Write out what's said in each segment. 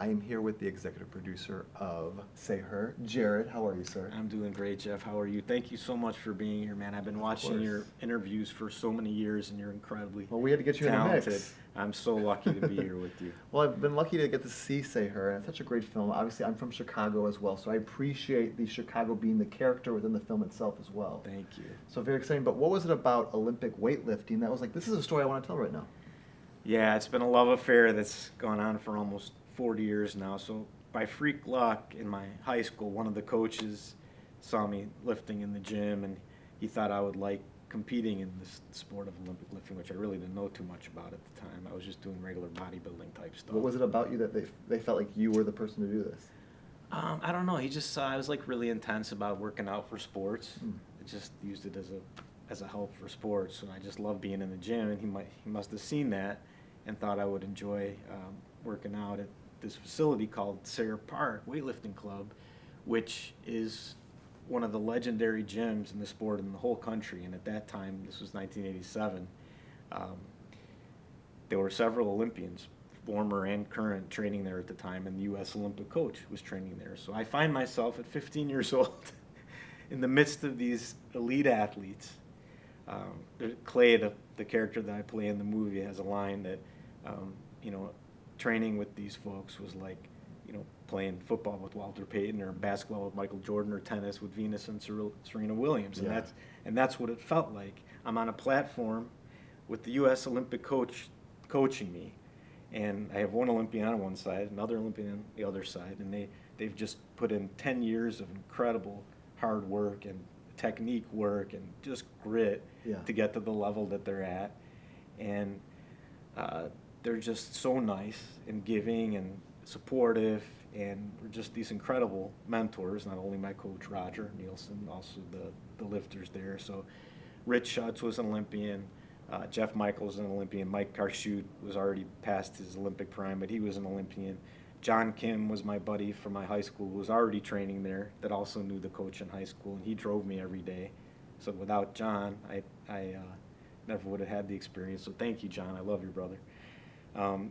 I am here with the executive producer of Say Her, Jared. How are you, sir? I'm doing great, Jeff. How are you? Thank you so much for being here, man. I've been watching course. your interviews for so many years, and you're incredibly Well, we had to get you in the talented. mix. I'm so lucky to be here with you. Well, I've been lucky to get to see Say Her, and it's such a great film. Obviously, I'm from Chicago as well, so I appreciate the Chicago being the character within the film itself as well. Thank you. So very exciting. But what was it about Olympic weightlifting that was like, this is a story I want to tell right now? Yeah, it's been a love affair that's gone on for almost 40 years now. So by freak luck, in my high school, one of the coaches saw me lifting in the gym, and he thought I would like competing in this sport of Olympic lifting, which I really didn't know too much about at the time. I was just doing regular bodybuilding type stuff. What was it about you that they felt like you were the person to do this? I don't know. He just saw I was like really intense about working out for sports. I just used it as a help for sports, and I just love being in the gym. And he must have seen that and thought I would enjoy working out at this facility called Sayre Park Weightlifting Club, which is one of the legendary gyms in the sport in the whole country. And at that time, this was 1987, there were several Olympians, former and current, training there at the time, and the U.S. Olympic coach was training there. So I find myself at 15 years old in the midst of these elite athletes. Clay, the character that I play in the movie, has a line that, training with these folks was like, playing football with Walter Payton or basketball with Michael Jordan or tennis with Venus and Serena Williams. And that's what it felt like. I'm on a platform with the U.S. Olympic coach coaching me, and I have one Olympian on one side, another Olympian on the other side, and they've just put in 10 years of incredible hard work and technique work and just grit to get to the level that they're at. And they're just so nice and giving and supportive, and we're just these incredible mentors, not only my coach Roger Nielsen, also the lifters there. So Rich Schutz was an Olympian, Jeff Michael was an Olympian, Mike Karshut was already past his Olympic prime, but he was an Olympian. John Kim was my buddy from my high school, who was already training there, that also knew the coach in high school, and he drove me every day. So without John, I never would have had the experience. So thank you, John. I love your brother.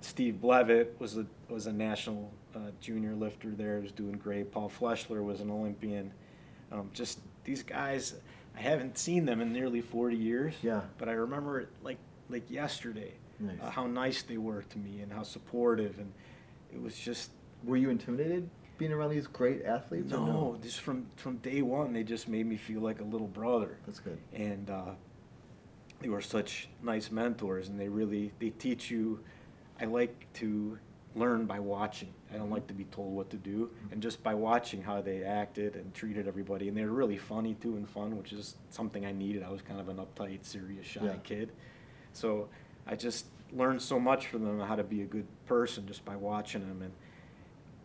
Steve Blevitt was a national junior lifter there. He was doing great. Paul Fleshler was an Olympian. Just these guys, I haven't seen them in nearly 40 years. Yeah. But I remember it like yesterday. Nice. How nice they were to me and how supportive, and it was just. Were you intimidated being around these great athletes? No, just from day one, they just made me feel like a little brother. That's good. And they were such nice mentors, and they teach you. I like to learn by watching. I don't like to be told what to do, and just by watching how they acted and treated everybody. And they're really funny too and fun, which is something I needed. I was kind of an uptight, serious, shy kid. So I just learned so much from them, how to be a good person just by watching them, and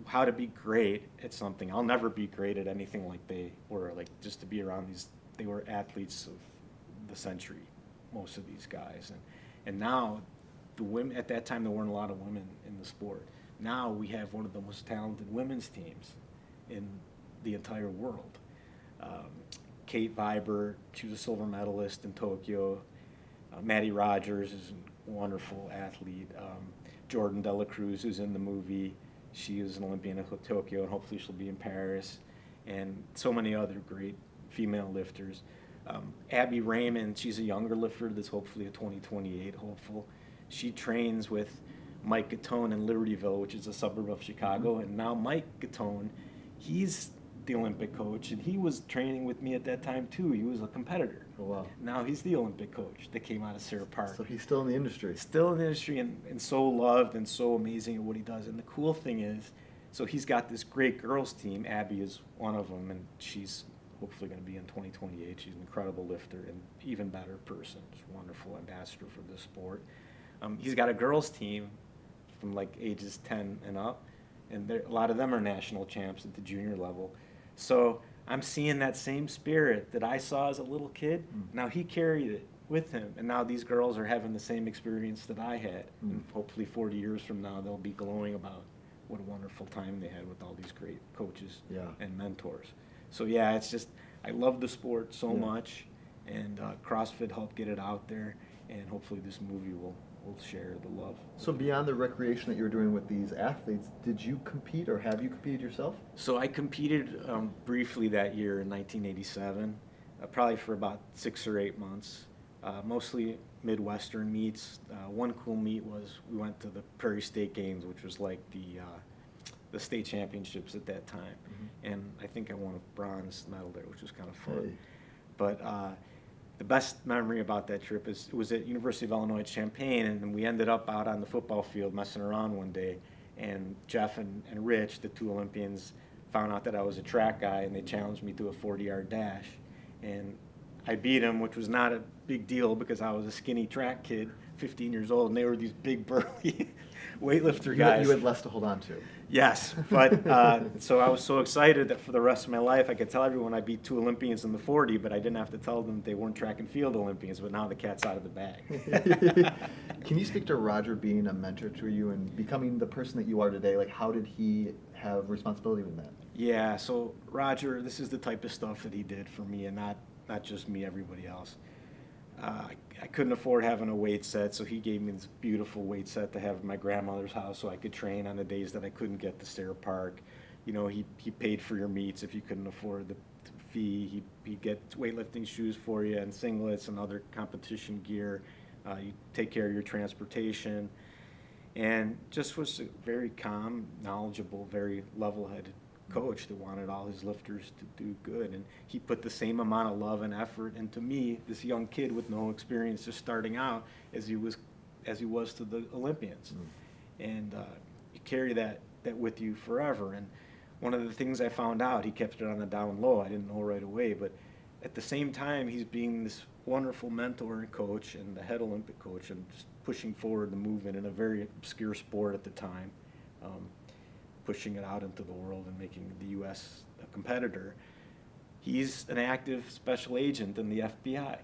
how to be great at something. I'll never be great at anything like they were, like just to be around these. They were athletes of the century, most of these guys. And now, the women, at that time there weren't a lot of women in the sport. Now we have one of the most talented women's teams in the entire world. Kate Viber, she was a silver medalist in Tokyo. Maddie Rogers is a wonderful athlete. Jordan Dela Cruz, who's in the movie, she is an Olympian in Tokyo, and hopefully she'll be in Paris. And so many other great female lifters. Abby Raymond, she's a younger lifter that's hopefully a 2028 hopeful. She trains with Mike Gattone in Libertyville, which is a suburb of Chicago. And now Mike Gattone, he's the Olympic coach, and he was training with me at that time too. He was a competitor. Oh, wow. Now he's the Olympic coach that came out of Sayre Park. So he's still in the industry. Still in the industry, and so loved and so amazing at what he does. And the cool thing is, so he's got this great girls team. Abby is one of them, and she's hopefully going to be in 2028. She's an incredible lifter and even better person. She's a wonderful ambassador for the sport. He's got a girls team from like ages 10 and up, and a lot of them are national champs at the junior level. So I'm seeing that same spirit that I saw as a little kid. Now he carried it with him, and now these girls are having the same experience that I had. And hopefully 40 years from now, they'll be glowing about what a wonderful time they had with all these great coaches and mentors. So yeah, it's just, I love the sport so much, and CrossFit helped get it out there, and hopefully this movie will we'll share the love. So beyond the recreation that you were doing with these athletes, did you compete or have you competed yourself? So I competed briefly that year in 1987, probably for about 6 or 8 months, mostly Midwestern meets. One cool meet was we went to the Prairie State Games, which was like the state championships at that time. Mm-hmm. And I think I won a bronze medal there, which was kind of fun. Hey. But the best memory about that trip is it was at University of Illinois at Champaign, and we ended up out on the football field messing around one day, and Jeff and Rich, the two Olympians, found out that I was a track guy, and they challenged me to a 40-yard dash. And I beat them, which was not a big deal because I was a skinny track kid, 15 years old, and they were these big, burly weightlifter guys. You had less to hold on to. Yes, but so I was so excited that for the rest of my life I could tell everyone I beat 2 Olympians in the 40, but I didn't have to tell them they weren't track and field Olympians, but now the cat's out of the bag. Can you speak to Roger being a mentor to you and becoming the person that you are today? Like, how did he have responsibility in that? Yeah, so Roger, this is the type of stuff that he did for me, and not just me, everybody else. I couldn't afford having a weight set, so he gave me this beautiful weight set to have in my grandmother's house so I could train on the days that I couldn't get to Sayre Park. You know, he paid for your meets if you couldn't afford the fee. He'd get weightlifting shoes for you and singlets and other competition gear. You take care of your transportation. And just was a very calm, knowledgeable, very level-headed coach that wanted all his lifters to do good, and he put the same amount of love and effort into me, this young kid with no experience, just starting out, as he was to the Olympians. And you carry that with you forever. And one of the things I found out, he kept it on the down low. I didn't know right away, but at the same time, he's being this wonderful mentor and coach and the head Olympic coach and just pushing forward the movement in a very obscure sport at the time. Pushing it out into the world and making the U.S. a competitor. He's an active special agent in the FBI.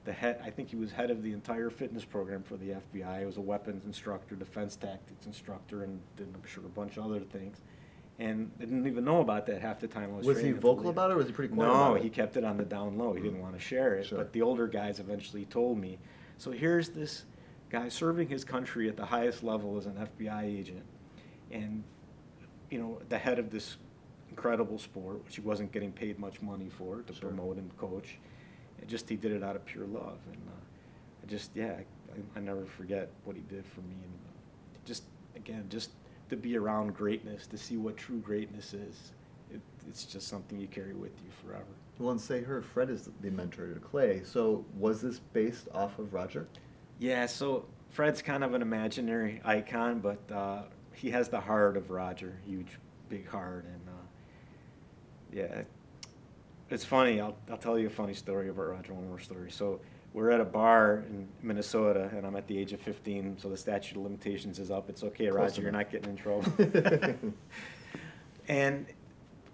I think he was head of the entire fitness program for the FBI. He was a weapons instructor, defense tactics instructor, and did, I'm sure, a bunch of other things. And I didn't even know about that half the time I was training. Was he vocal about it, or was he pretty quiet about it? No, he kept it on the down low. He didn't want to share it. Sure. But the older guys eventually told me. So here's this guy serving his country at the highest level as an FBI agent. And you know, the head of this incredible sport, which he wasn't getting paid much money for to promote and coach. He did it out of pure love. And I never forget what he did for me. And just to be around greatness, to see what true greatness is, it's just something you carry with you forever. Well, and say her, Fred is the mentor to Clay. So was this based off of Roger? Yeah, so Fred's kind of an imaginary icon, but he has the heart of Roger, huge, big heart, and it's funny. I'll tell you a funny story about Roger. One more story. So we're at a bar in Minnesota, and I'm at the age of 15, so the statute of limitations is up. It's okay, Roger, you're not getting in trouble. And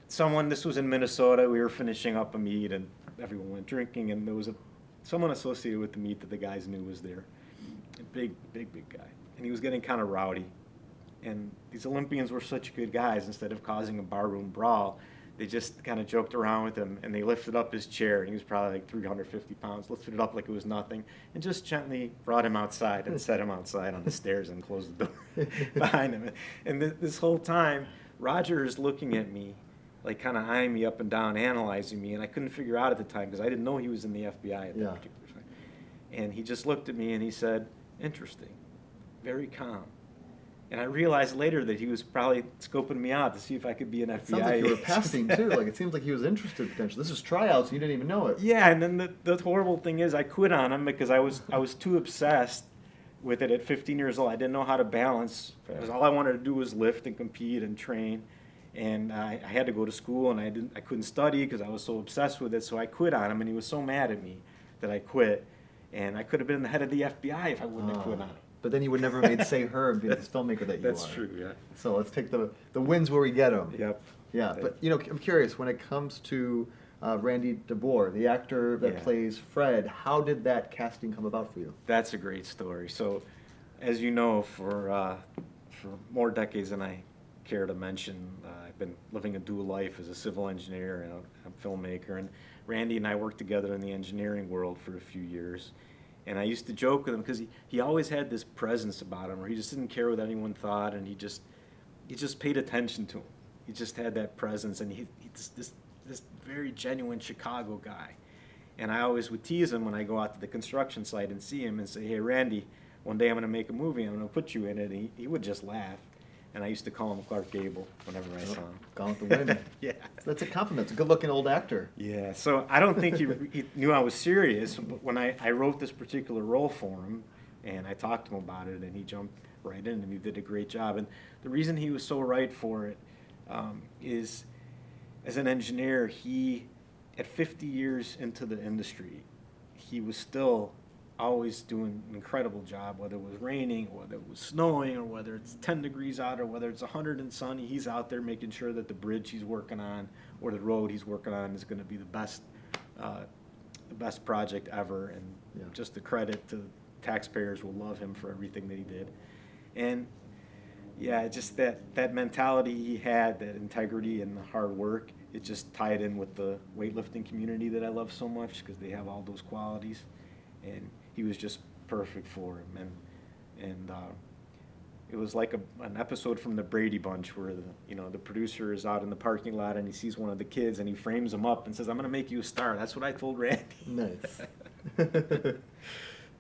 this was in Minnesota. We were finishing up a meet, and everyone went drinking, and there was someone associated with the meet that the guys knew was there, a big guy, and he was getting kind of rowdy. And these Olympians were such good guys. Instead of causing a barroom brawl, they just kind of joked around with him, and they lifted up his chair, and he was probably like 350 pounds, lifted it up like it was nothing, and just gently brought him outside and set him outside on the stairs and closed the door behind him. And this whole time, Roger is looking at me, like kind of eyeing me up and down, analyzing me, and I couldn't figure out at the time because I didn't know he was in the FBI at that particular time. And he just looked at me and he said, "Interesting," very calm. And I realized later that he was probably scoping me out to see if I could be an FBI agent. Sounds like you were passing, too. Like, it seems like he was interested potentially. This was tryouts, and you didn't even know it. Yeah, and then the horrible thing is I quit on him because I was too obsessed with it at 15 years old. I didn't know how to balance. All I wanted to do was lift and compete and train. And I had to go to school, and I couldn't study because I was so obsessed with it. So I quit on him, and he was so mad at me that I quit. And I could have been the head of the FBI if I wouldn't have quit on him. But then you would never have made Say Her and be this filmmaker that you are. That's true, yeah. So let's take the wins where we get them. Yep. Yeah, but you know, I'm curious, when it comes to Randy DeBoer, the actor that plays Fred, how did that casting come about for you? That's a great story. So, as you know, for more decades than I care to mention, I've been living a dual life as a civil engineer and a filmmaker. And Randy and I worked together in the engineering world for a few years. And I used to joke with him because he always had this presence about him, where he just didn't care what anyone thought, and he just paid attention to him. He just had that presence, and he this very genuine Chicago guy. And I always would tease him when I go out to the construction site and see him and say, "Hey, Randy, one day I'm going to make a movie. I'm going to put you in it." And he would just laugh. And I used to call him Clark Gable whenever I saw him. Gone with the wind. Yeah. That's a compliment. It's a good-looking old actor. Yeah, so I don't think he knew I was serious, but when I wrote this particular role for him, and I talked to him about it, and he jumped right in, and he did a great job. And the reason he was so right for it is, as an engineer, at 50 years into the industry, he was still always doing an incredible job, whether it was raining, or whether it was snowing, or whether it's 10 degrees out, or whether it's 100 and sunny. He's out there making sure that the bridge he's working on or the road he's working on is going to be the best project ever. And Yeah. just the credit to taxpayers will love him for everything that he did. And yeah, just that mentality he had, that integrity and the hard work, it just tied in with the weightlifting community that I love so much, because they have all those qualities. And he was just perfect for him. And it was like an episode from the Brady Bunch, where the producer is out in the parking lot and he sees one of the kids and he frames him up and says, "I'm going to make you a star." That's what I told Randy. Nice.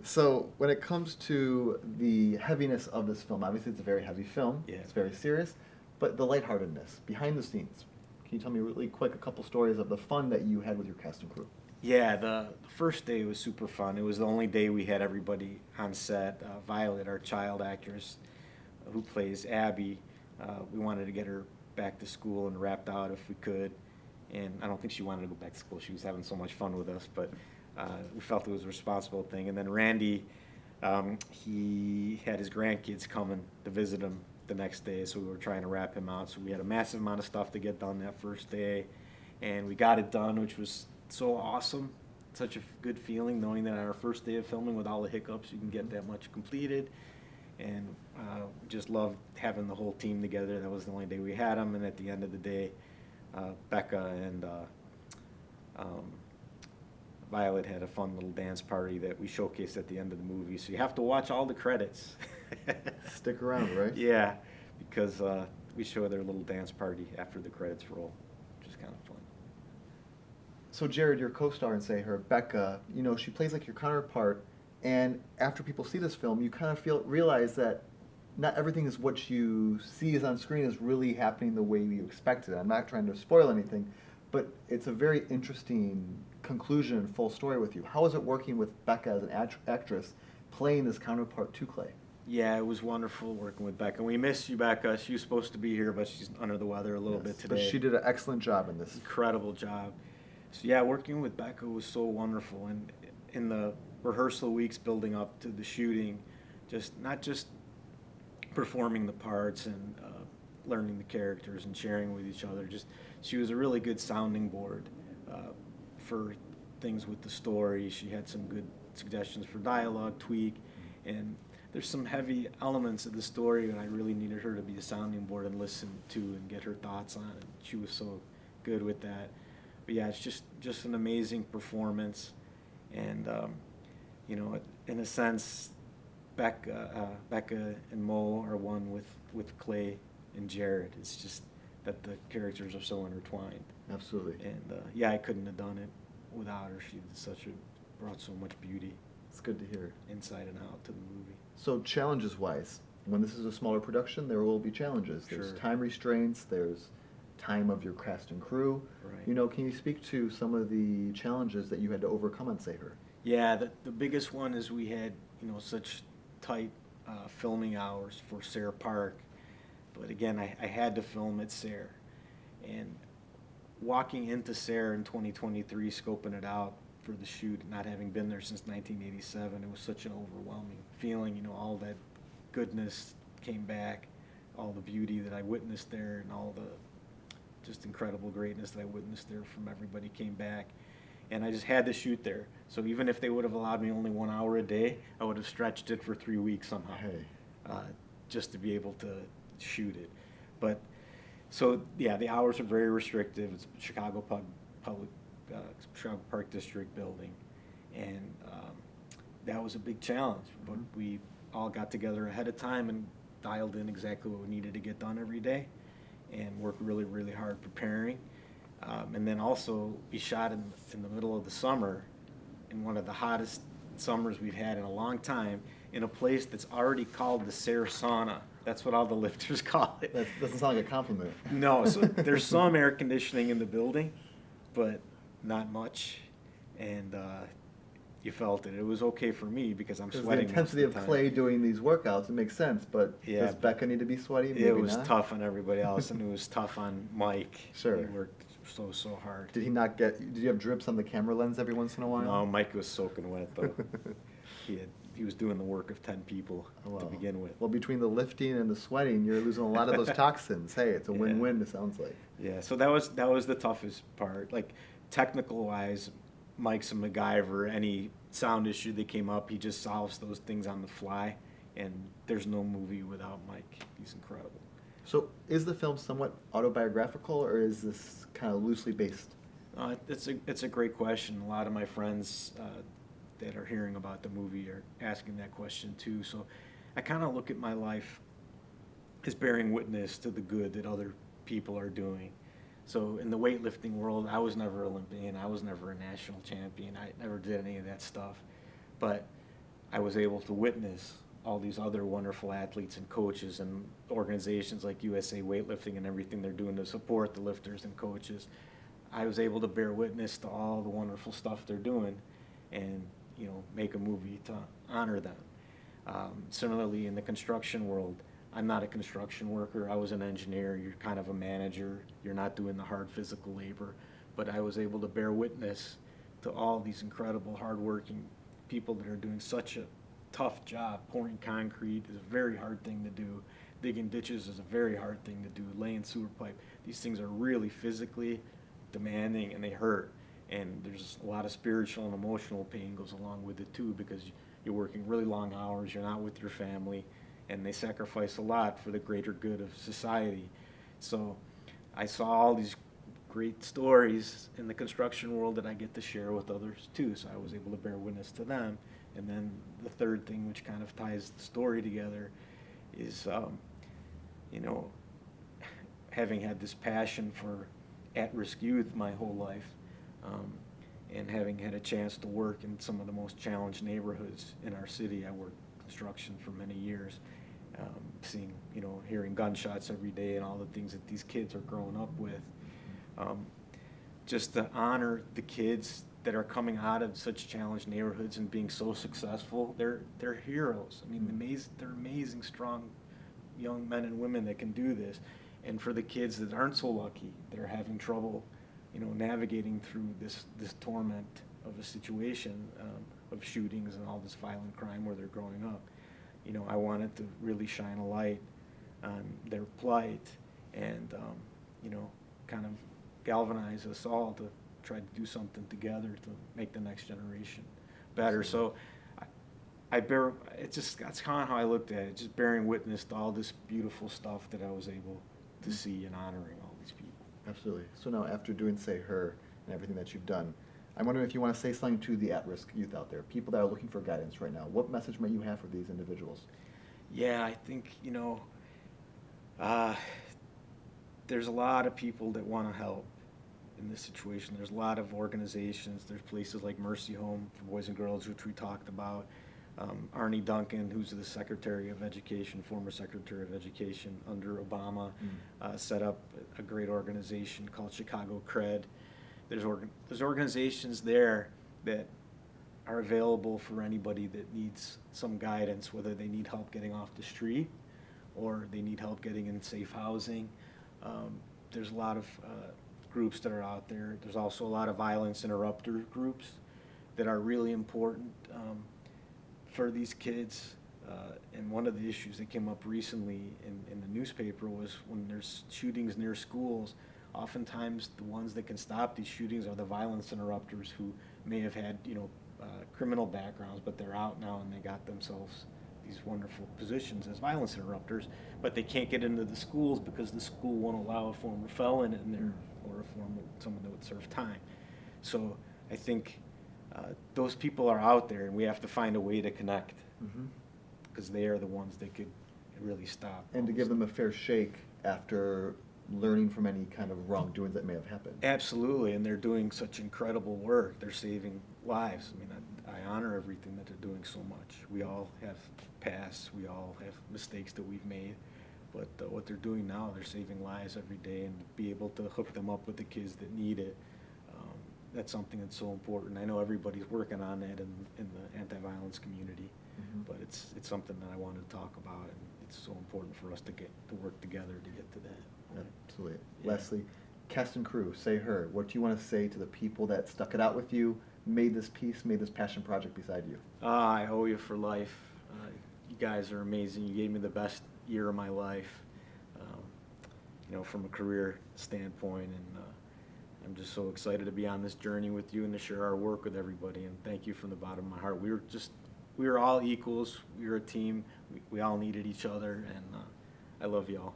So when it comes to the heaviness of this film, obviously it's a very heavy film. Yeah. It's very serious, but the lightheartedness behind the scenes. Can you tell me really quick a couple stories of the fun that you had with your cast and crew? Yeah, the first day was super fun. It was the only day we had everybody on set. Violet, our child actress, who plays Abby, we wanted to get her back to school and wrapped out if we could. And I don't think she wanted to go back to school. She was having so much fun with us, but we felt it was a responsible thing. And then Randy, he had his grandkids coming to visit him the next day, so we were trying to wrap him out. So we had a massive amount of stuff to get done that first day, and we got it done, which was so awesome. Such a good feeling knowing that on our first day of filming, with all the hiccups, you can get that much completed. And just loved having the whole team together. That was the only day we had them. And at the end of the day, Becca and Violet had a fun little dance party that we showcased at the end of the movie. So you have to watch all the credits. Stick around, right? Yeah, because we show their little dance party after the credits roll, which is kind of fun. So Jared, your co-star in Say Her, Becca, she plays like your counterpart, and after people see this film, you kind of realize that not everything is what you see is on screen is really happening the way you expected. I'm not trying to spoil anything, but it's a very interesting conclusion and full story with you. How is it working with Becca as an actress playing this counterpart to Clay? Yeah, it was wonderful working with Becca. We miss you, Becca. She was supposed to be here, but she's under the weather a little bit today. But she did an excellent job in this. Incredible job. So yeah, working with Becca was so wonderful. And in the rehearsal weeks building up to the shooting, not just performing the parts and learning the characters and sharing with each other, she was a really good sounding board for things with the story. She had some good suggestions for dialogue, tweak, and there's some heavy elements of the story, and I really needed her to be a sounding board and listen to and get her thoughts on it. She was so good with that. But yeah, it's just an amazing performance, and in a sense, Becca and Mo are one with Clay and Jared. It's just that the characters are so intertwined. Absolutely. And yeah, I couldn't have done it without her. She brought so much beauty. It's good to hear. Inside and out to the movie. So challenges-wise, when this is a smaller production, there will be challenges. There's Sure. time restraints, there's time of your cast and crew. Right. Can you speak to some of the challenges that you had to overcome on Say Her? Yeah, the biggest one is we had such tight filming hours for Sayre Park, but again I had to film at Sayre, and walking into Sayre in 2023, scoping it out for the shoot, not having been there since 1987, it was such an overwhelming feeling. All that goodness came back, all the beauty that I witnessed there, and all the just incredible greatness that I witnessed there from everybody came back. And I just had to shoot there. So even if they would have allowed me only 1 hour a day, I would have stretched it for 3 weeks somehow, just to be able to shoot it. But so yeah, the hours are very restrictive. It's Chicago Park District building, and that was a big challenge. But we all got together ahead of time and dialed in exactly what we needed to get done every day, and worked really, really hard preparing. And then also, we shot in the middle of the summer, in one of the hottest summers we've had in a long time, in a place that's already called the Sauna. That's what all the lifters call it. That doesn't sound like a compliment. No, so there's some air conditioning in the building, but not much. And you felt it. It was okay for me because I'm Because the sweating. intensity of most Clay doing these workouts, it makes sense. But Yeah. does Becca need to be sweaty? Maybe It was not? tough on everybody else, and it was tough on Mike. Sure. He worked so hard. Did he not get? Did you have drips on the camera lens every once in a while? No, Mike was soaking wet though. He was doing the work of 10 people to begin with. Well, between the lifting and the sweating, you're losing a lot of those toxins. Hey, it's a Yeah. win-win. It sounds like. Yeah, so that was the toughest part. Like, technical wise, Mike's a MacGyver. Any sound issue that came up, he just solves those things on the fly. And there's no movie without Mike. He's incredible. So, is the film somewhat autobiographical, or is this kind of loosely based? It's a great question. A lot of my friends that are hearing about the movie are asking that question too. So I kind of look at my life as bearing witness to the good that other people are doing. So in the weightlifting world, I was never Olympian. I was never a national champion. I never did any of that stuff. But I was able to witness all these other wonderful athletes and coaches and organizations like USA Weightlifting and everything they're doing to support the lifters and coaches. I was able to bear witness to all the wonderful stuff they're doing and, make a movie to honor them. Similarly, in the construction world, I'm not a construction worker. I was an engineer. You're kind of a manager. You're not doing the hard physical labor. But I was able to bear witness to all these incredible, hardworking people that are doing such a tough job. Pouring concrete is a very hard thing to do. Digging ditches is a very hard thing to do. Laying sewer pipe. These things are really physically demanding, and they hurt. And there's a lot of spiritual and emotional pain goes along with it too, because you're working really long hours, you're not with your family, and they sacrifice a lot for the greater good of society. So I saw all these great stories in the construction world that I get to share with others too, so I was able to bear witness to them. And then the third thing, which kind of ties the story together, is having had this passion for at-risk youth my whole life, and having had a chance to work in some of the most challenged neighborhoods in our city. I worked construction for many years, hearing gunshots every day and all the things that these kids are growing up with. Just to honor the kids that are coming out of such challenged neighborhoods and being so successful, they're heroes. I mean, they're amazing, strong young men and women that can do this. And for the kids that aren't so lucky, that are having trouble, navigating through this torment of a situation of shootings and all this violent crime where they're growing up, I wanted to really shine a light on their plight and, kind of galvanize us all to try to do something together to make the next generation better. So that's kind of how I looked at it, just bearing witness to all this beautiful stuff that I was able to see and honoring all these people. Absolutely. So now, after doing Say Her and everything that you've done, I'm wondering if you want to say something to the at-risk youth out there, people that are looking for guidance right now. What message might you have for these individuals? Yeah, I think, there's a lot of people that want to help in this situation. There's a lot of organizations. There's places like Mercy Home for Boys and Girls, which we talked about. Arnie Duncan, who's the Secretary of Education, former Secretary of Education under Obama, set up a great organization called Chicago Cred. There's organizations there that are available for anybody that needs some guidance, whether they need help getting off the street or they need help getting in safe housing. There's a lot of groups that are out there. There's also a lot of violence interrupter groups that are really important for these kids. And one of the issues that came up recently in the newspaper was when there's shootings near schools, oftentimes the ones that can stop these shootings are the violence interrupters who may have had, criminal backgrounds, but they're out now and they got themselves these wonderful positions as violence interrupters, but they can't get into the schools because the school won't allow a former felon in there or someone that would serve time. So I think those people are out there, and we have to find a way to connect, Mhm. because they are the ones that could really stop. And to all give this. them a fair shake after learning from any kind of wrongdoings that may have happened. Absolutely, and they're doing such incredible work. They're saving lives. I mean, I honor everything that they're doing so much. We all have pasts, we all have mistakes that we've made, but what they're doing now, they're saving lives every day, and to be able to hook them up with the kids that need it, that's something that's so important. I know everybody's working on that in the anti-violence community, Mhm. but it's something that I wanted to talk about, and it's so important for us to get to work together to get to that. Absolutely. Yeah. Leslie, cast and crew, say her. What do you want to say to the people that stuck it out with you, made this piece, made this passion project beside you? I owe you for life. You guys are amazing. You gave me the best year of my life, from a career standpoint, and I'm just so excited to be on this journey with you and to share our work with everybody. And thank you from the bottom of my heart. We were all equals. We were a team. We all needed each other, and I love you all.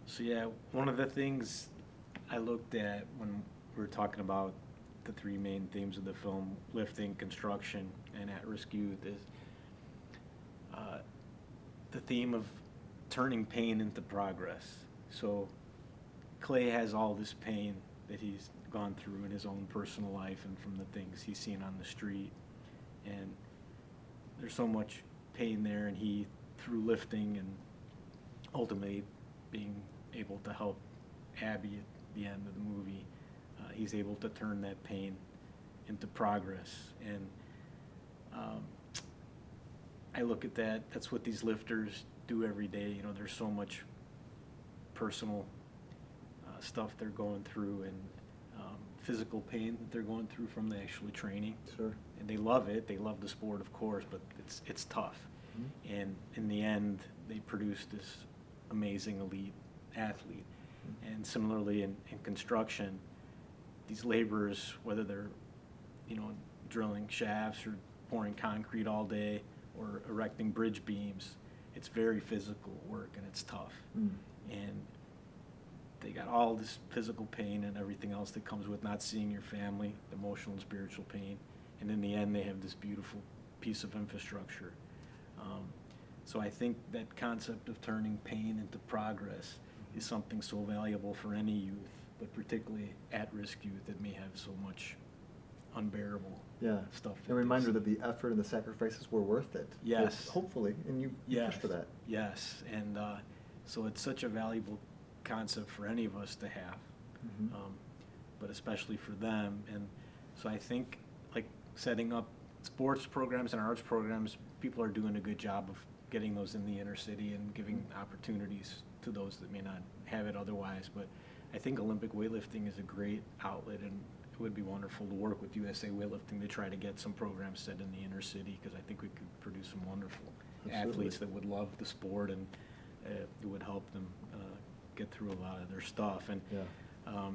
So yeah, one of the things I looked at when we were talking about the three main themes of the film, lifting, construction, and at-risk youth, is the theme of turning pain into progress. So Clay has all this pain that he's gone through in his own personal life and from the things he's seen on the street. And there's so much pain there, and he, through lifting and ultimately being able to help Abby at the end of the movie, he's able to turn that pain into progress. And I look at that's what these lifters do every day. There's so much personal stuff they're going through, and physical pain that they're going through from the actually training. Sure. And they love it. They love the sport, of course, but it's tough. Mhm. And in the end, they produce this amazing elite athlete. And similarly in construction, these laborers, whether they're drilling shafts or pouring concrete all day or erecting bridge beams, it's very physical work, and it's tough. Mm. And they got all this physical pain and everything else that comes with not seeing your family, the emotional and spiritual pain. And in the end, they have this beautiful piece of infrastructure. So I think that concept of turning pain into progress is something so valuable for any youth, but particularly at-risk youth that may have so much unbearable stuff. A reminder that the effort and the sacrifices were worth it. Yes. Hopefully, and you Yes. push for that. Yes, and so it's such a valuable concept for any of us to have, Mhm. but especially for them. And so I think, like, setting up sports programs and arts programs, people are doing a good job of getting those in the inner city and giving opportunities to those that may not have it otherwise. But I think Olympic weightlifting is a great outlet, and it would be wonderful to work with USA Weightlifting to try to get some programs set in the inner city, because I think we could produce some wonderful Absolutely. athletes that would love the sport, and it would help them get through a lot of their stuff. And Yeah.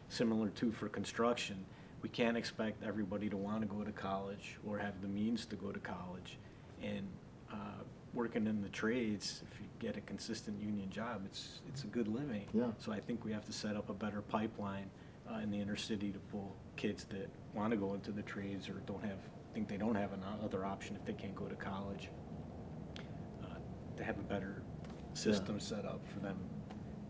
Similar too for construction, we can't expect everybody to want to go to college or have the means to go to college. And working in the trades, if you get a consistent union job, it's a good living. Yeah. So I think we have to set up a better pipeline in the inner city to pull kids that want to go into the trades or think they don't have another option if they can't go to college, to have a better system set up for them.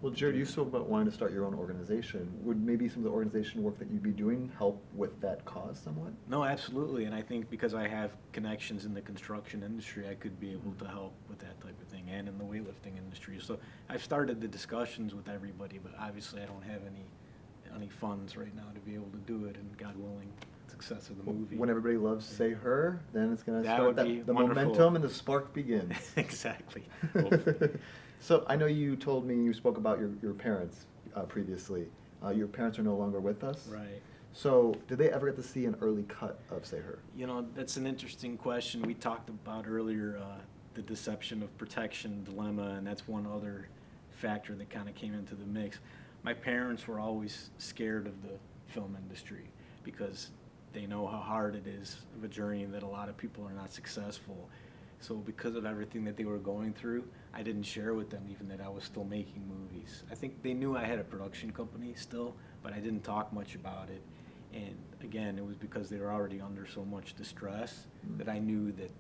Well, Jared, you spoke about wanting to start your own organization. Would maybe some of the organization work that you'd be doing help with that cause somewhat? No, absolutely, and I think because I have connections in the construction industry, I could be able to help with that type of thing, and in the weightlifting industry. So I've started the discussions with everybody, but obviously I don't have any funds right now to be able to do it, and God willing, success of the movie. When everybody loves Say Her, then it's going to That start would be the wonderful. momentum and the spark begins. Exactly. Hopefully. So I know you told me you spoke about your parents previously. Your parents are no longer with us. Right. So did they ever get to see an early cut of Say Her? That's an interesting question. We talked about earlier the deception of protection dilemma, and that's one other factor that kind of came into the mix. My parents were always scared of the film industry because they know how hard it is of a journey and that a lot of people are not successful. So because of everything that they were going through, I didn't share with them even that I was still making movies. I think they knew I had a production company still, but I didn't talk much about it. And again, it was because they were already under so much distress that I knew that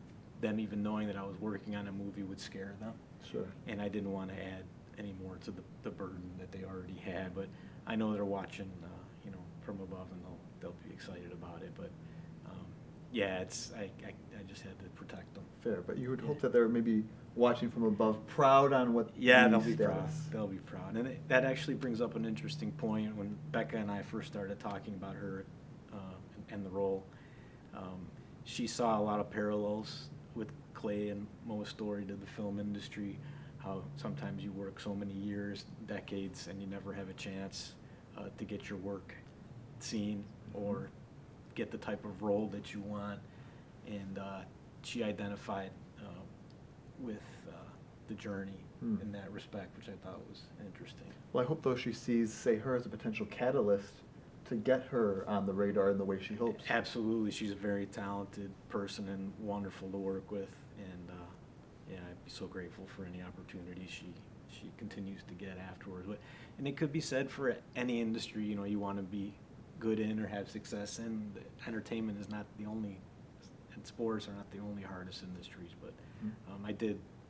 them even knowing that I was working on a movie would scare them. Sure. And I didn't want to add any more to the burden that they already had. But I know they're watching, from above, and they'll be excited about it. But yeah, I just had to protect them. Fair, but you would Yeah. hope that they're maybe watching from above, proud on what Yeah, the they'll be status. proud. They'll be proud. And that actually brings up an interesting point. When Becca and I first started talking about her and the role, she saw a lot of parallels with Clay and Mo's story to the film industry, how sometimes you work so many years, decades, and you never have a chance to get your work seen or get the type of role that you want. And she identified with the journey in that respect, which I thought was interesting. Well, I hope though she sees, say, her as a potential catalyst to get her on the radar in the way she hopes. Absolutely, she's a very talented person and wonderful to work with, and yeah, I'd be so grateful for any opportunity she continues to get afterwards. And it could be said for any industry, you want to be good in or have success in. Entertainment is not the only, and sports are not the only hardest industries, but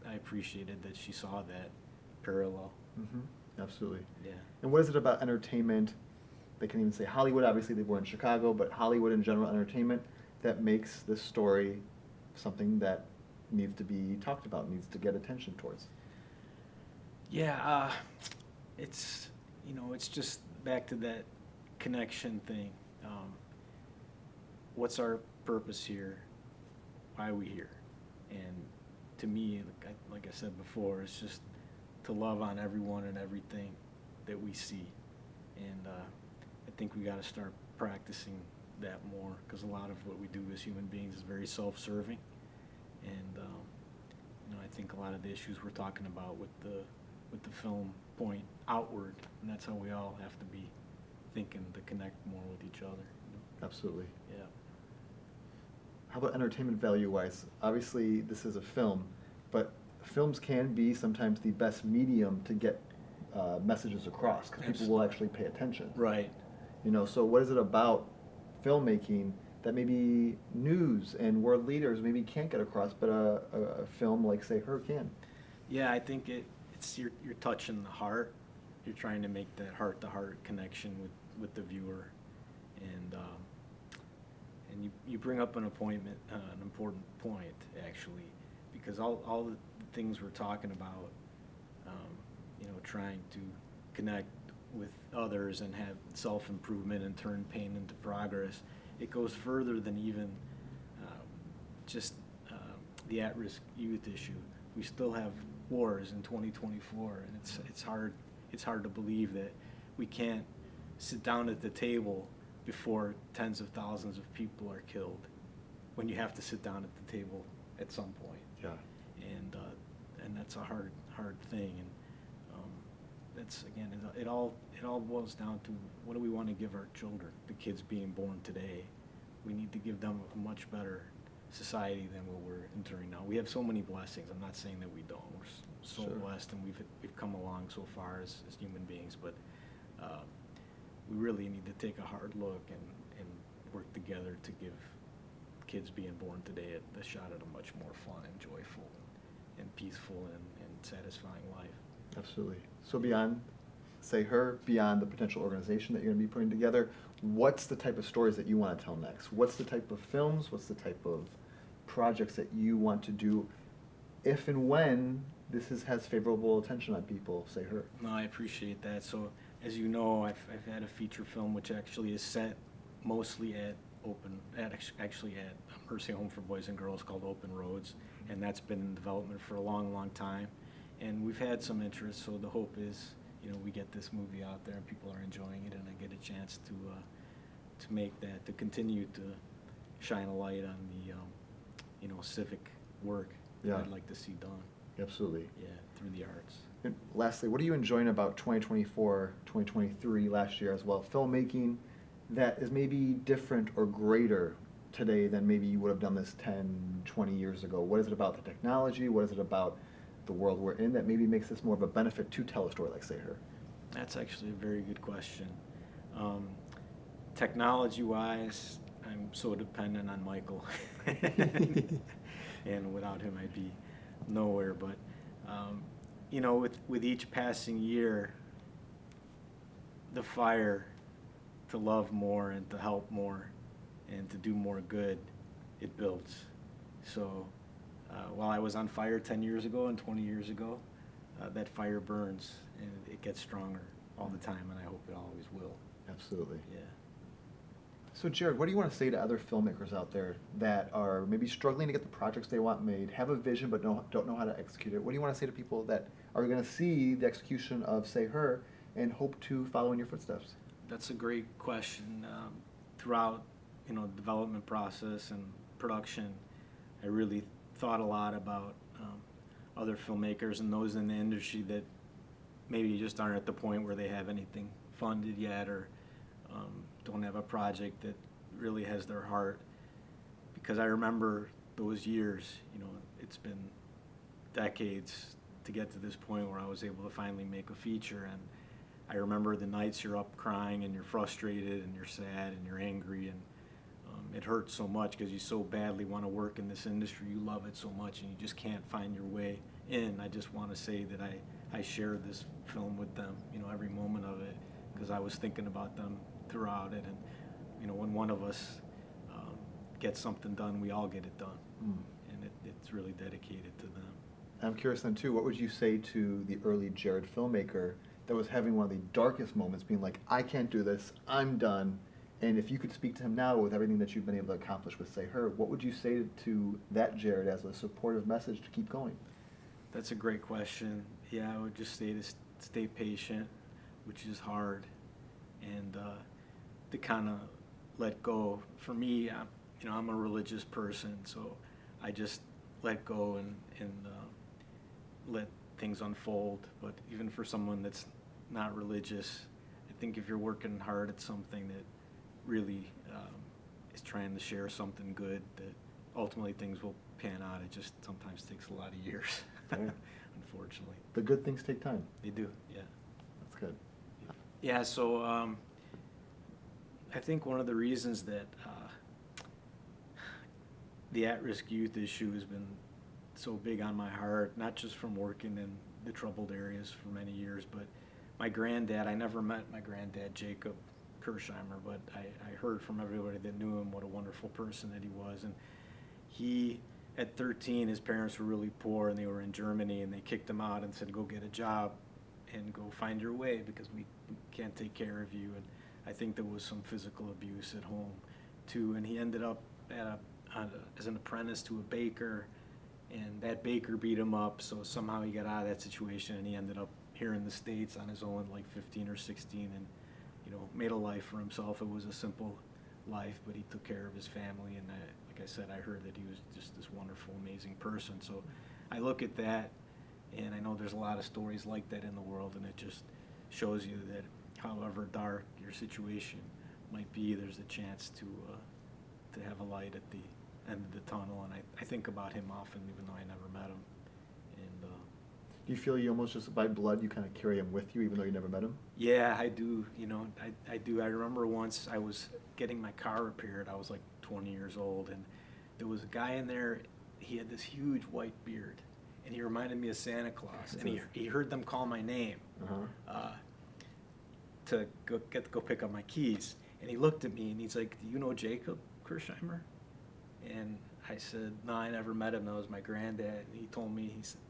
I appreciated that she saw that parallel. Absolutely. Yeah. And what is it about entertainment? They can even say Hollywood, obviously they were in Chicago, but Hollywood in general, entertainment, that makes this story something that needs to be talked about, needs to get attention towards. Yeah, it's it's just back to that connection thing. What's our purpose here? Why are we here? And to me, like I said before, it's just to love on everyone and everything that we see. And I think we got to start practicing that more, because a lot of what we do as human beings is very self-serving. And I think a lot of the issues we're talking about with the film point outward, and that's how we all have to be thinking to connect more with each other. Absolutely. Yeah. How about entertainment value-wise? Obviously, this is a film, but films can be sometimes the best medium to get messages across, because people will actually pay attention. Right. So what is it about filmmaking that maybe news and world leaders maybe can't get across, but a film like, say, her can? Yeah, I think it's you're touching the heart. You're trying to make that heart-to-heart connection with the viewer, and you bring up an important point, actually, because all the things we're talking about, trying to connect with others and have self-improvement and turn pain into progress, it goes further than even just the at-risk youth issue. We still have wars in 2024, and it's hard to believe that we can't sit down at the table before tens of thousands of people are killed, when you have to sit down at the table at some point. Yeah. And that's a hard thing. And that's, again, it all boils down to, what do we want to give our children, the kids being born today? We need to give them a much better society than what we're entering now. We have so many blessings. I'm not saying that we don't. We're so Sure. blessed, and we've come along so far as human beings, but we really need to take a hard look and work together to give kids being born today a shot at a much more fun and joyful and peaceful and satisfying life. Absolutely. So beyond, say, her, beyond the potential organization that you're going to be putting together, what's the type of stories that you want to tell next? What's the type of films, what's the type of projects that you want to do if and when this has favorable attention on people, say, her? No, I appreciate that. So, as you know, I've had a feature film which actually is set mostly at Nursing Home for Boys and Girls, called Open Roads, and that's been in development for a long time. And we've had some interest, so the hope is, we get this movie out there and people are enjoying it, and I get a chance to make that, to continue to shine a light on the, civic work that I'd like to see done. Absolutely. Yeah, through the arts. And lastly, what are you enjoying about 2024, 2023, last year as well, filmmaking that is maybe different or greater today than maybe you would have done this 10, 20 years ago? What is it about the technology? What is it about the world we're in that maybe makes this more of a benefit to tell a story like, say, her? That's actually a very good question. technology-wise, I'm so dependent on Michael. And without him, I'd be nowhere. But, with each passing year, the fire to love more and to help more and to do more good, it builds. So while I was on fire 10 years ago and 20 years ago, that fire burns and it gets stronger all the time, and I hope it always will. Absolutely. Yeah. So Jared, what do you want to say to other filmmakers out there that are maybe struggling to get the projects they want made, have a vision but don't know how to execute it? What do you want to say to people that are going to see the execution of Say Her and hope to follow in your footsteps? That's a great question. Throughout, the development process and production, I really thought a lot about other filmmakers and those in the industry that maybe just aren't at the point where they have anything funded yet, or don't have a project that really has their heart. Because I remember those years, it's been decades to get to this point where I was able to finally make a feature. And I remember the nights you're up crying and you're frustrated and you're sad and you're angry, and it hurts so much because you so badly want to work in this industry. You love it so much and you just can't find your way in. I just want to say that I shared this film with them, every moment of it, because I was thinking about them throughout it. And when one of us gets something done, we all get it done. And it's really dedicated to them. I'm curious then too, what would you say to the early Jared filmmaker that was having one of the darkest moments, being like, I can't do this, I'm done? And if you could speak to him now with everything that you've been able to accomplish with Say Her, what would you say to that Jared as a supportive message to keep going? That's a great question. Yeah, I would just say to stay patient, which is hard, and to kind of let go. For me, I'm a religious person, so I just let go and let things unfold. But even for someone that's not religious, I think if you're working hard at something that really is trying to share something good, that ultimately things will pan out. It just sometimes takes a lot of years, unfortunately. The good things take time. They do, yeah. That's good. Yeah, so I think one of the reasons that the at-risk youth issue has been so big on my heart, not just from working in the troubled areas for many years, but my granddad, I never met my granddad, Jared Kirchheimer, but I heard from everybody that knew him what a wonderful person that he was. And he, at 13, his parents were really poor and they were in Germany, and they kicked him out and said, go get a job and go find your way because we can't take care of you. And I think there was some physical abuse at home too. And he ended up as an apprentice to a baker, and that baker beat him up, so somehow he got out of that situation, and he ended up here in the States on his own, like 15 or 16, and made a life for himself. It was a simple life, but he took care of his family, and like I said, I heard that he was just this wonderful, amazing person. So I look at that, and I know there's a lot of stories like that in the world, and it just shows you that however dark your situation might be, there's a chance to have a light at the end of the tunnel. And I think about him often, even though I never met him. And do you feel you almost just by blood you kind of carry him with you, even though you never met him? yeah, I do. I do. I remember once I was getting my car repaired. I was like 20 years old, and there was a guy in there. He had this huge white beard, and he reminded me of Santa Claus. And he heard them call my name to go pick up my keys. And he looked at me and he's like, "Do you know Jared Kirchheimer?" And I said, "No, I never met him. That was my granddad." And he told me, he said,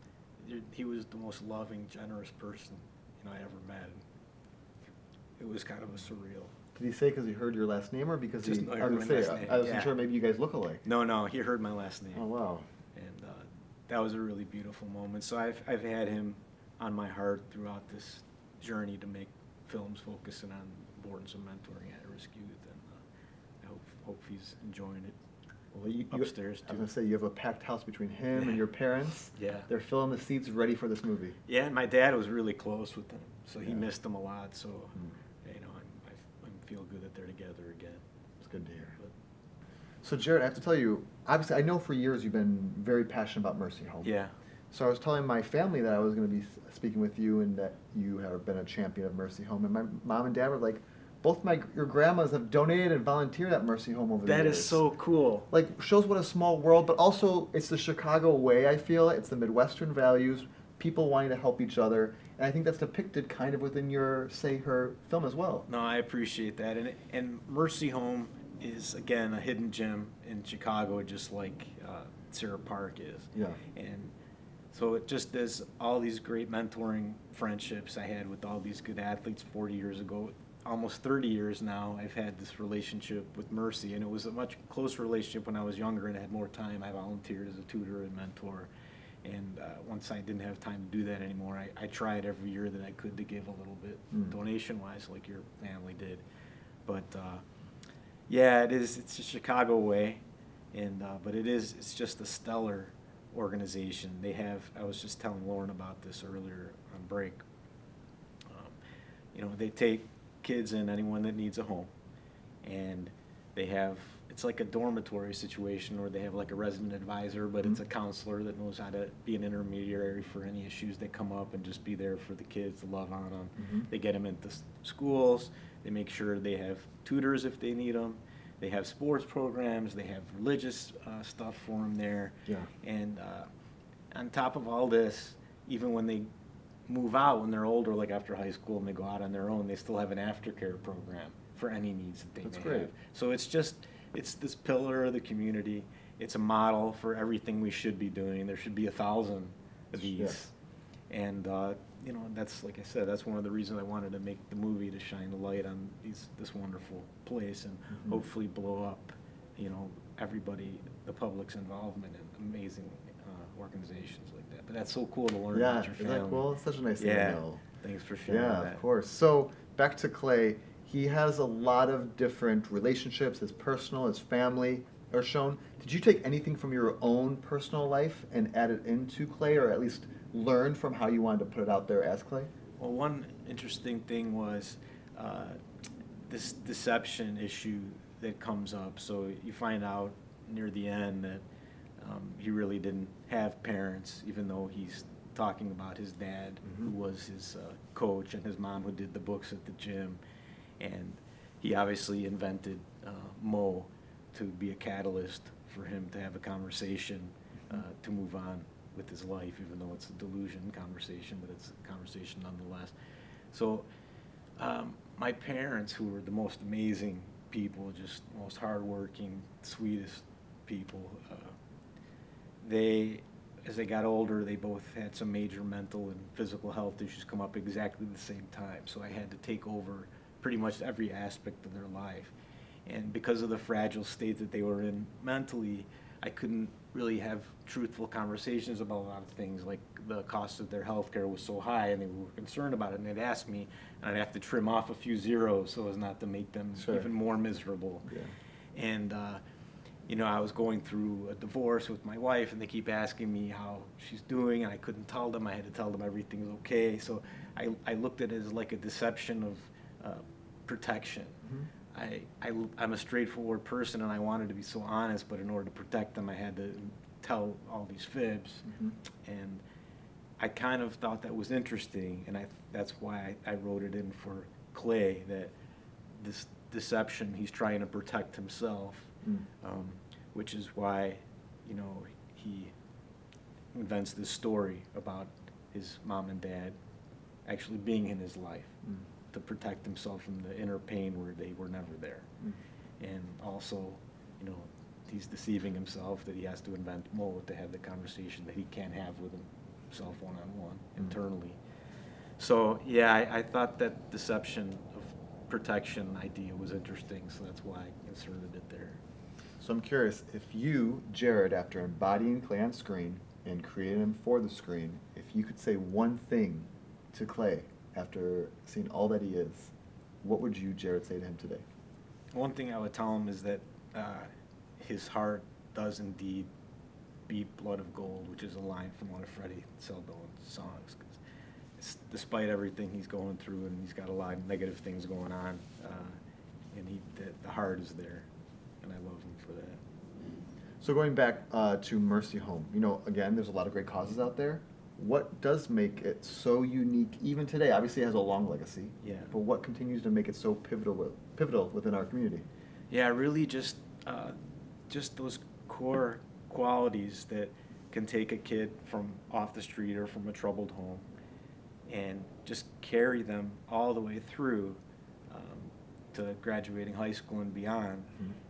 he was the most loving, generous person I ever met. It was kind of a surreal. Did he say because he heard your last name, or because Just he? no, he I was heard gonna my say, last name, I wasn't yeah. sure maybe you guys look alike. No, he heard my last name. Oh wow. And that was a really beautiful moment. So I've had him on my heart throughout this journey to make films focusing on importance of mentoring at-risk youth, and I hope he's enjoying it. Well, Upstairs I was too. gonna say you have a packed house between him and your parents. Yeah. They're filling the seats ready for this movie. Yeah, and my dad was really close with them, so he Yeah. missed them a lot. So I feel good that they're together again. It's good to hear. But, So Jared, I have to tell you, obviously I know for years you've been very passionate about Mercy Home. yeah. So I was telling my family that I was going to be speaking with you and that you have been a champion of Mercy Home, and my mom and dad were like, both your grandmas have donated and volunteered at Mercy Home over the years. That is so cool. Like, shows what a small world, but also it's the Chicago way, I feel. It's the Midwestern values, people wanting to help each other. And I think that's depicted kind of within your Say Her film as well. No, I appreciate that. And Mercy Home is, again, a hidden gem in Chicago, just like Sarah Park is. Yeah. And so it just is all these great mentoring friendships I had with all these good athletes 40 years ago. Almost 30 years now, I've had this relationship with Mercy, and it was a much closer relationship when I was younger and had more time. I volunteered as a tutor and mentor. And once I didn't have time to do that anymore, I tried every year that I could to give a little bit donation-wise, like your family did. But yeah, it's a Chicago way, and but it's just a stellar organization. They have, I was just telling Lauren about this earlier on break. They take kids in, anyone that needs a home, and they have, it's like a dormitory situation where they have like a resident advisor, but it's a counselor that knows how to be an intermediary for any issues that come up and just be there for the kids, to love on them. They get them into schools. They make sure they have tutors if they need them. They have sports programs. They have religious stuff for them there. Yeah. And on top of all this, even when they move out, when they're older, like after high school, and they go out on their own, they still have an aftercare program for any needs that they That's may great. have. So it's this pillar of the community. It's a model for everything we should be doing. There should be 1,000 of these. Yes. And that's, like I said, that's one of the reasons I wanted to make the movie, to shine the light on this wonderful place and hopefully blow up, everybody, the public's involvement in amazing organizations like that. But that's so cool to learn about your Isn't family. that cool? It's such a nice thing Yeah. to know. Thanks for sharing Yeah, that. of course. So back to Clay. He has a lot of different relationships. His personal, his family are shown. Did you take anything from your own personal life and add it into Clay, or at least learn from how you wanted to put it out there as Clay? Well, one interesting thing was this deception issue that comes up. So you find out near the end that he really didn't have parents, even though he's talking about his dad, who was his coach, and his mom, who did the books at the gym. And he obviously invented Mo to be a catalyst for him to have a conversation to move on with his life, even though it's a delusion conversation, but it's a conversation nonetheless. So my parents, who were the most amazing people, just most hardworking, sweetest people, as they got older, they both had some major mental and physical health issues come up exactly the same time. So I had to take over pretty much every aspect of their life. And because of the fragile state that they were in mentally, I couldn't really have truthful conversations about a lot of things, like the cost of their health care was so high, and they were concerned about it, and they'd ask me, and I'd have to trim off a few zeros so as not to make them even more miserable. Yeah. And I was going through a divorce with my wife, and they keep asking me how she's doing, and I couldn't tell them. I had to tell them everything's okay. So I looked at it as like a deception of protection. I'm a straightforward person, and I wanted to be so honest, but in order to protect them, I had to tell all these fibs. And I kind of thought that was interesting, and that's why I wrote it in for Clay, that this deception, he's trying to protect himself, which is why, he invents this story about his mom and dad actually being in his life to protect himself from the inner pain where they were never there. And also, he's deceiving himself that he has to invent Mo to have the conversation that he can't have with himself one-on-one internally. So yeah, I thought that deception of protection idea was interesting, so that's why I inserted it there. So I'm curious, if you, Jared, after embodying Clay on screen and creating him for the screen, if you could say one thing to Clay after seeing all that he is, what would you, Jared, say to him today? One thing I would tell him is that his heart does indeed beat blood of gold, which is a line from one of Freddie Seldone's songs. 'Cause despite everything he's going through, and he's got a lot of negative things going on, and the heart is there, and I love him for that. So going back to Mercy Home, again, there's a lot of great causes out there. what does make it so unique even today? Obviously, it has a long legacy. Yeah. But what continues to make it so pivotal within our community? Yeah, really just those core qualities that can take a kid from off the street or from a troubled home and just carry them all the way through to graduating high school and beyond,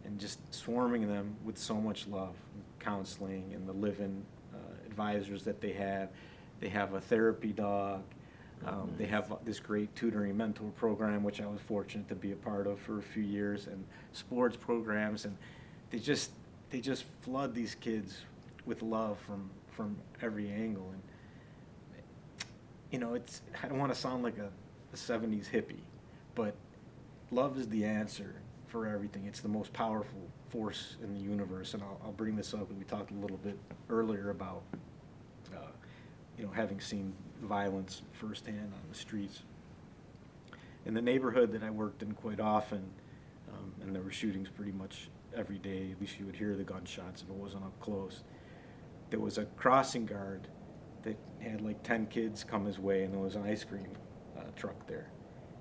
and just swarming them with so much love, counseling, and the live-in advisors that they have. They have a therapy dog. They have this great tutoring mentor program, which I was fortunate to be a part of for a few years, and sports programs, and they just flood these kids with love from every angle. And I don't want to sound like a 70s hippie, but love is the answer for everything. It's the most powerful force in the universe, and I'll bring this up. And we talked a little bit earlier about having seen violence firsthand on the streets. In the neighborhood that I worked in quite often, and there were shootings pretty much every day, at least you would hear the gunshots if it wasn't up close. There was a crossing guard that had like 10 kids come his way, and there was an ice cream truck there.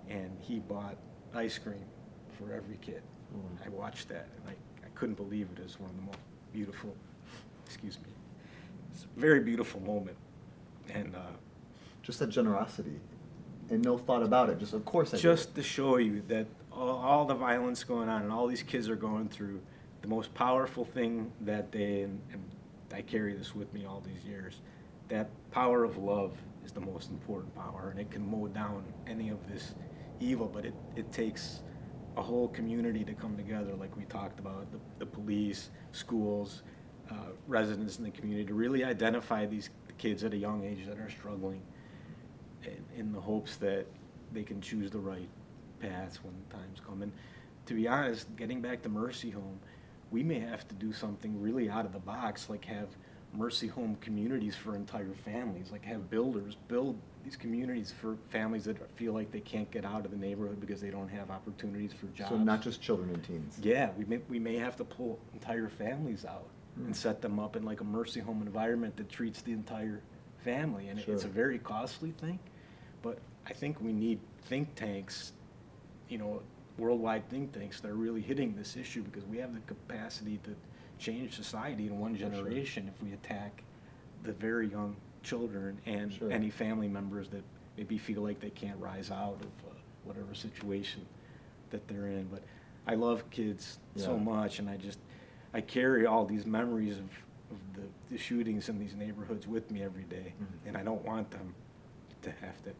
And he bought ice cream for every kid. I watched that, and I couldn't believe it. It was one of the most beautiful, it's a very beautiful moment. And just that generosity and no thought about it, just of course I just to show you that all the violence going on and all these kids are going through, the most powerful thing that day, and I carry this with me all these years, that power of love is the most important power, and it can mow down any of this evil, but it takes a whole community to come together, like we talked about, the police, schools, residents in the community, to really identify these kids at a young age that are struggling, in the hopes that they can choose the right paths when times come. And to be honest, getting back to Mercy Home, we may have to do something really out of the box, like have Mercy Home communities for entire families, like have builders build these communities for families that feel like they can't get out of the neighborhood because they don't have opportunities for jobs. So not just children and teens. Yeah, we may have to pull entire families out and set them up in like a Mercy Home environment that treats the entire family. And it's a very costly thing, but I think we need think tanks, worldwide think tanks that are really hitting this issue, because we have the capacity to change society in one generation if we attack the very young children and any family members that maybe feel like they can't rise out of whatever situation that they're in. But I love kids so much, and I carry all these memories of the shootings in these neighborhoods with me every day, and I don't want them to have to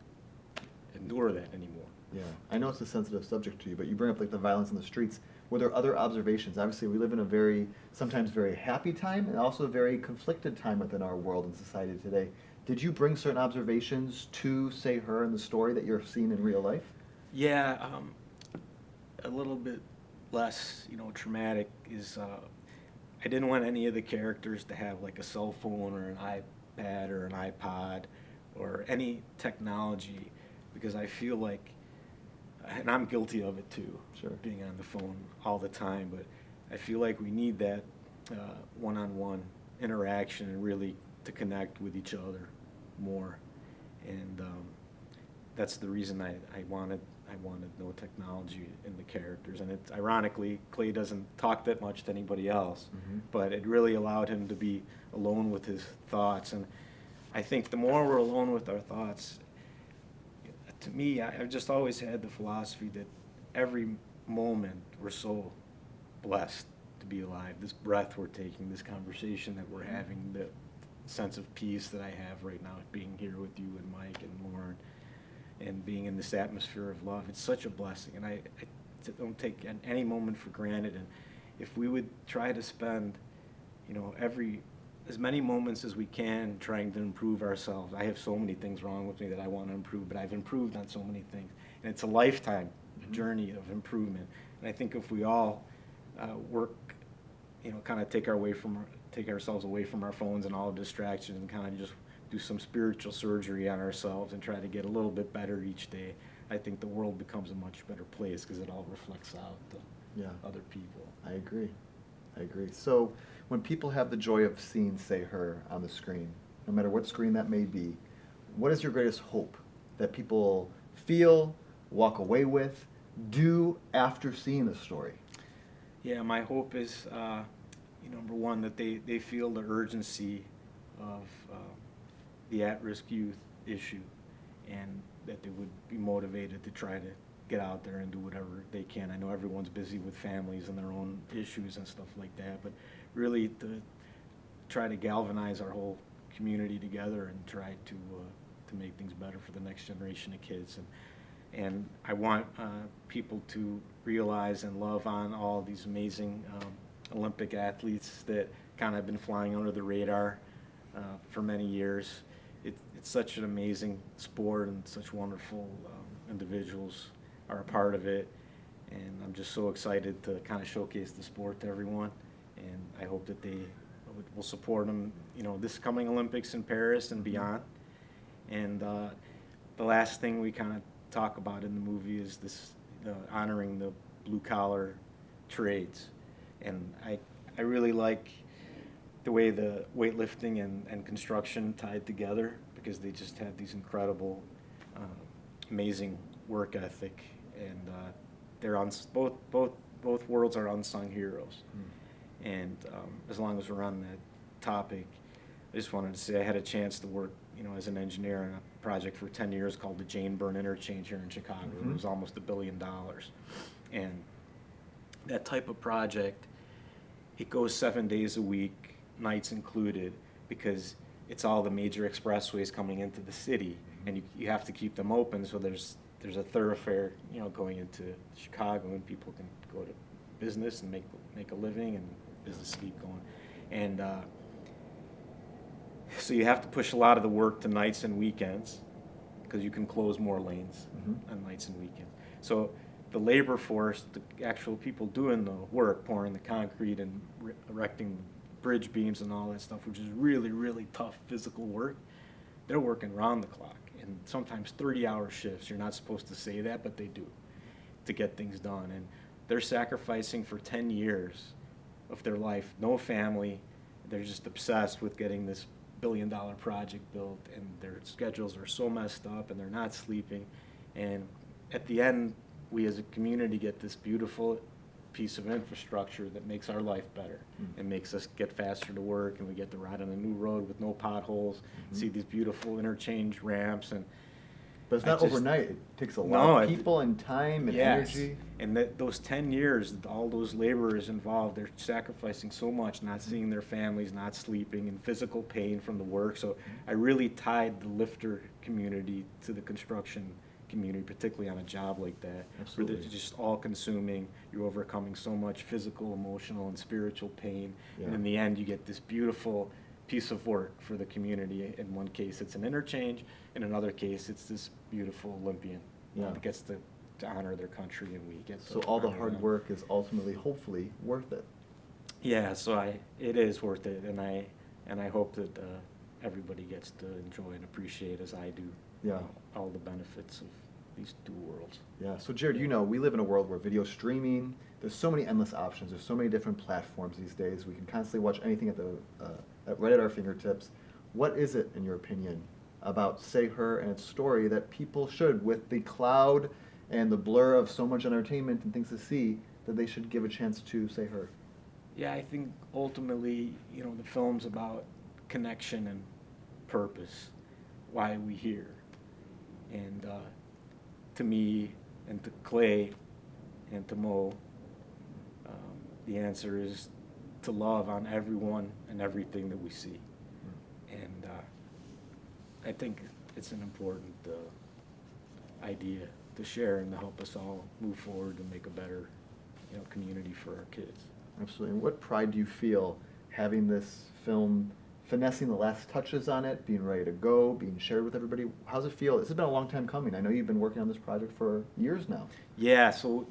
endure that anymore. Yeah, I know it's a sensitive subject to you, but you bring up like the violence in the streets. Were there other observations? Obviously, we live in a sometimes very happy time, and also a very conflicted time within our world and society today. Did you bring certain observations to, say, her in the story that you're seeing in real life? Yeah, a little bit less, traumatic is I didn't want any of the characters to have like a cell phone or an iPad or an iPod or any technology, because I feel like, and I'm guilty of it too, being on the phone all the time, but I feel like we need that one-on-one interaction and really to connect with each other more. And that's the reason I wanted no technology in the characters. And it's ironically, Clay doesn't talk that much to anybody else, but it really allowed him to be alone with his thoughts. And I think the more we're alone with our thoughts, to me, I've just always had the philosophy that every moment we're so blessed to be alive. This breath we're taking, this conversation that we're having, the sense of peace that I have right now, being here with you and Mike and Lauren, and being in this atmosphere of love. It's such a blessing, and I don't take any moment for granted. And if we would try to spend, as many moments as we can trying to improve ourselves. I have so many things wrong with me that I want to improve, but I've improved on so many things. And it's a lifetime journey of improvement. And I think if we all work, kind of take ourselves away from our phones and all distractions, and kind of just do some spiritual surgery on ourselves and try to get a little bit better each day, I think the world becomes a much better place, because it all reflects out to other people. I agree. So when people have the joy of seeing, say, her on the screen, no matter what screen that may be, what is your greatest hope that people feel, walk away with, do after seeing the story? Yeah, my hope is, number one, that they feel the urgency of the at-risk youth issue, and that they would be motivated to try to get out there and do whatever they can. I know everyone's busy with families and their own issues and stuff like that, but really to try to galvanize our whole community together and try to make things better for the next generation of kids. And I want people to realize and love on all these amazing Olympic athletes that kind of have been flying under the radar for many years. It's such an amazing sport, and such wonderful individuals are a part of it. And I'm just so excited to kind of showcase the sport to everyone. And I hope that they will support them, this coming Olympics in Paris and beyond. And the last thing we kind of talk about in the movie is this honoring the blue-collar trades. And I really like the way the weightlifting and construction tied together, because they just have these incredible, amazing work ethic, and they're both worlds are unsung heroes. And as long as we're on that topic, I just wanted to say I had a chance to work, as an engineer on a project for 10 years called the Jane Byrne Interchange here in Chicago. It was almost $1 billion. And that type of project, it goes 7 days a week, nights included, because it's all the major expressways coming into the city, and you have to keep them open, so there's a thoroughfare, going into Chicago, and people can go to business and make a living, and business keep going. And so you have to push a lot of the work to nights and weekends, because you can close more lanes on nights and weekends. So the labor force, the actual people doing the work, pouring the concrete and erecting bridge beams and all that stuff, which is really, really tough physical work, they're working around the clock, and sometimes 30-hour shifts. You're not supposed to say that, but they do, to get things done. And they're sacrificing for 10 years of their life, no family. They're just obsessed with getting this billion-dollar project built, and their schedules are so messed up, and they're not sleeping. And at the end, we as a community get this beautiful piece of infrastructure that makes our life better and makes us get faster to work, and we get to ride on a new road with no potholes, see these beautiful interchange ramps. And but it's not overnight. It takes a lot of people and time and energy. And those 10 years, all those laborers involved, they're sacrificing so much, not seeing their families, not sleeping, and physical pain from the work. So I really tied the lifter community to the construction community, particularly on a job like that. Absolutely. Where they're just all-consuming. You're overcoming so much physical, emotional, and spiritual pain. Yeah. And in the end, you get this beautiful piece of work for the community. In one case, it's an interchange. In another case, it's this beautiful Olympian that gets to honor their country, and we get to so all the hard work is ultimately, hopefully, worth it. Yeah, so it is worth it, and I hope that everybody gets to enjoy and appreciate, as I do, all the benefits of these two worlds. Yeah, so Jared, we live in a world where video streaming, there's so many endless options, there's so many different platforms these days. We can constantly watch anything right at our fingertips. What is it, in your opinion, about Say Her and its story that people should, with the cloud and the blur of so much entertainment and things to see, that they should give a chance to Say Her? Yeah, I think ultimately, the film's about connection and purpose, why we here. And to me and to Clay and to Mo, the answer is to love on everyone and everything that we see. And I think it's an important idea to share and to help us all move forward and make a better community for our kids. Absolutely. And what pride do you feel having this film, finessing the last touches on it, being ready to go, being shared with everybody? How's it feel? This has been a long time coming. I know you've been working on this project for years now. Yeah, so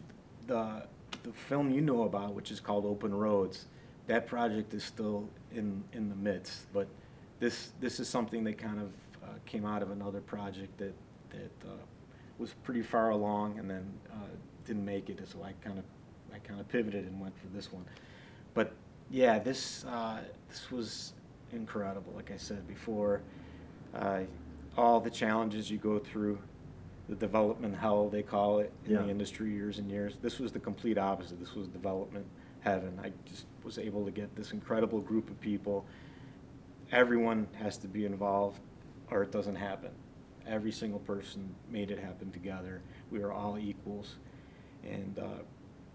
the film you know about, which is called Open Roads, that project is still in the midst, but this is something that kind of came out of another project that was pretty far along, and then didn't make it, so I kind of pivoted and went for this one. But yeah, this was incredible. Like I said before, all the challenges you go through, the development hell they call it in Yeah. the industry, years and years. This was the complete opposite. This was development heaven. I just was able to get this incredible group of people. Everyone has to be involved or it doesn't happen. Every single person made it happen together. We were all equals, and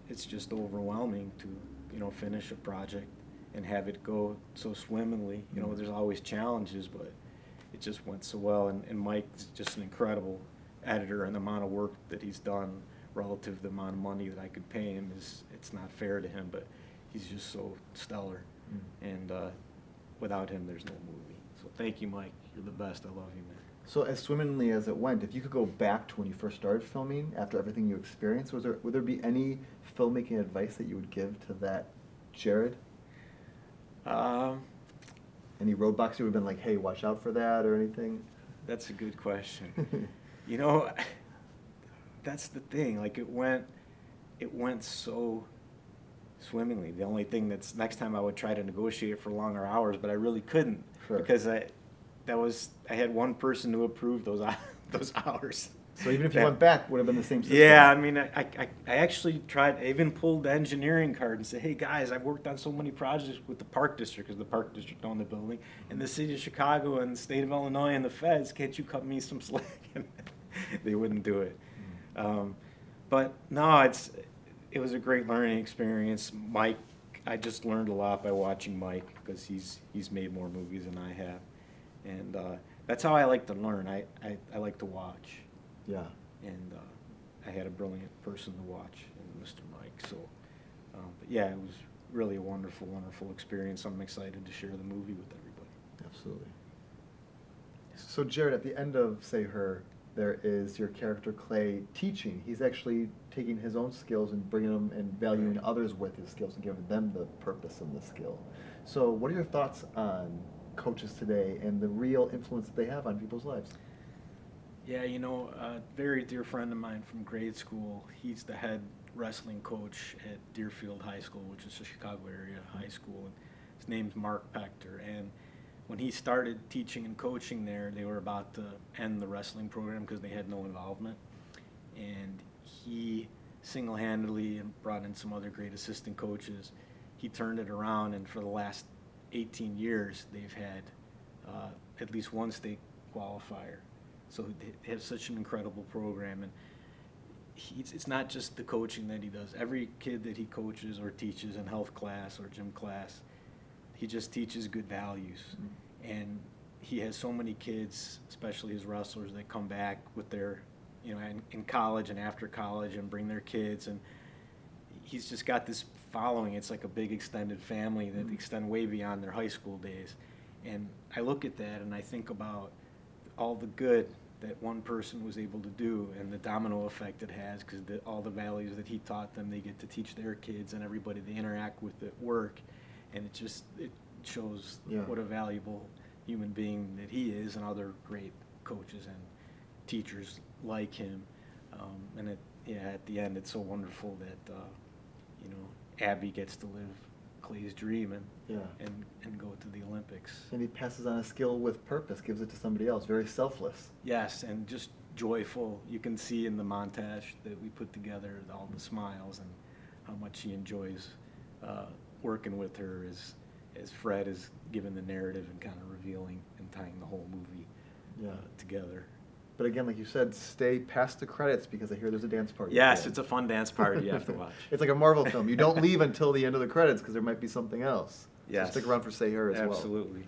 it's just overwhelming to, you know, finish a project and have it go so swimmingly. You know, there's always challenges, but it just went so well. And Mike's just an incredible editor, and the amount of work that he's done relative to the amount of money that I could pay him it's not fair to him, but he's just so stellar. And without him, there's no movie. So thank you, Mike. You're the best. I love you, man. So as swimmingly as it went, if you could go back to when you first started filming, after everything you experienced, would there be any filmmaking advice that you would give to that Jared? Any roadblocks you would have been like, hey, watch out for that, or anything? That's a good question. You know, that's the thing. Like, it went so swimmingly. The only thing that's next time I would try to negotiate for longer hours, but I really couldn't. Sure. Because I had one person to approve those hours. So even if you went back, would have been the same system? Yeah, I mean, I actually tried. I even pulled the engineering card and said, "Hey guys, I've worked on so many projects with the Park District, because the Park District owned the building, and the city of Chicago and the state of Illinois and the feds. Can't you cut me some slack?" And they wouldn't do it. But no, it was a great learning experience. Mike, I just learned a lot by watching Mike, because he's made more movies than I have, and that's how I like to learn. I like to watch. Yeah. And I had a brilliant person to watch in Mr. Mike. So, but yeah, it was really a wonderful, wonderful experience. I'm excited to share the movie with everybody. Absolutely. So Jared, at the end of Say Her, there is your character Clay teaching. He's actually taking his own skills and bringing them and valuing others with his skills and giving them the purpose and the skill. So what are your thoughts on coaches today and the real influence that they have on people's lives? Yeah, you know, a very dear friend of mine from grade school, he's the head wrestling coach at Deerfield High School, which is a Chicago area high school. And his name's Mark Pector. And when he started teaching and coaching there, they were about to end the wrestling program because they had no involvement. And he single-handedly, and brought in some other great assistant coaches, he turned it around, and for the last 18 years, they've had at least one state qualifier. So they have such an incredible program, and it's not just the coaching that he does. Every kid that he coaches or teaches in health class or gym class, he just teaches good values. And he has so many kids, especially his wrestlers, that come back with their, you know, in college and after college, and bring their kids, and he's just got this following. It's like a big extended family that extend way beyond their high school days. And I look at that and I think about all the good that one person was able to do, and the domino effect it has, because all the values that he taught them, they get to teach their kids and everybody they interact with at work, and it shows what a valuable human being that he is, and other great coaches and teachers like him. And at the end, it's so wonderful that you know, Abby gets to live Clay's dream and go to the Olympics. And he passes on a skill with purpose, gives it to somebody else, very selfless. Yes, and just joyful. You can see in the montage that we put together all the smiles and how much he enjoys working with her as Fred is giving the narrative and kind of revealing and tying the whole movie together. But again, like you said, stay past the credits, because I hear there's a dance party. Yes, it's a fun dance party you have to watch. It's like a Marvel film. You don't leave until the end of the credits, because there might be something else. Yes. So stick around for Say Her as well. Absolutely.